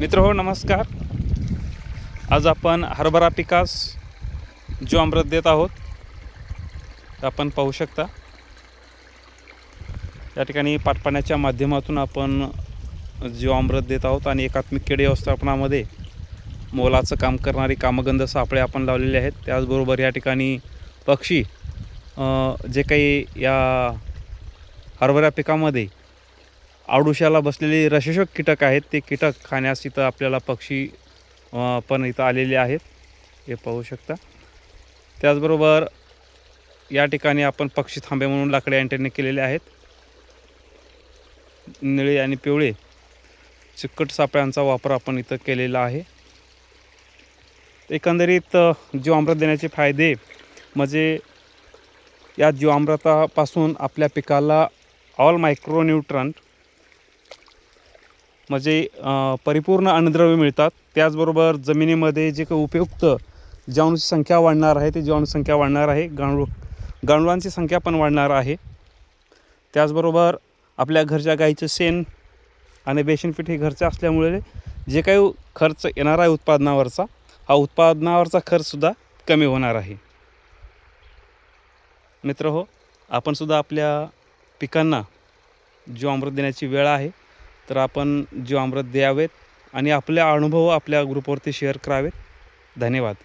मित्रहो नमस्कार. आज आपण हरभरा पिकास जीवामृत देत आहोत. आपण पाहू शकता या ठिकाणी पाटपाण्याच्या माध्यमातून आपण जीवामृत देत आहोत आणि एकात्मिक कीड व्यवस्थापनामध्ये मोलाचं काम करणारी कामगंध सापळे आपण लावलेले आहेत. त्याचबरोबर या ठिकाणी पक्षी जे काही या हरभरा पिकामध्ये आडुशाला बसलेले रशेषक कीटक आहेत, ते कीटक खाण्यास इथं आपल्याला पक्षी पण इथं आलेले आहेत, हे पाहू शकता. त्याचबरोबर या ठिकाणी आपण पक्षी थांबे म्हणून लाकडी अँटेने केलेले आहेत. निळे आणि पिवळे चिकट सापळ्यांचा वापर आपण इथं केलेला आहे. एकंदरीत जीवामृत देण्याचे फायदे म्हणजे या जीवामृतापासून आपल्या पिकाला ऑल मायक्रोन्यूट्रंट म्हणजे परिपूर्ण अन्नद्रव्य मिळतात. त्याचबरोबर जमिनीमध्ये जे काही उपयुक्त जीवाणूंची संख्या वाढणार आहे, ते जीवाणू संख्या वाढणार आहे. गांडुळांची संख्या पण वाढणार आहे. त्याचबरोबर आपल्या घरच्या गाईचं शेण आणि बेशनपीठ हे घरचे असल्यामुळे जे काही खर्च येणार आहे उत्पादनावरचा, हा उत्पादनावरचा खर्चसुद्धा कमी होणार आहे. मित्रहो, आपण सुद्धा आपल्या पिकांना जीवामृत देण्याची वेळ आहे, तर आपण जीवामृत द्यावेत आणि आपले अनुभव आपल्या ग्रुपवरती शेअर करावेत. धन्यवाद.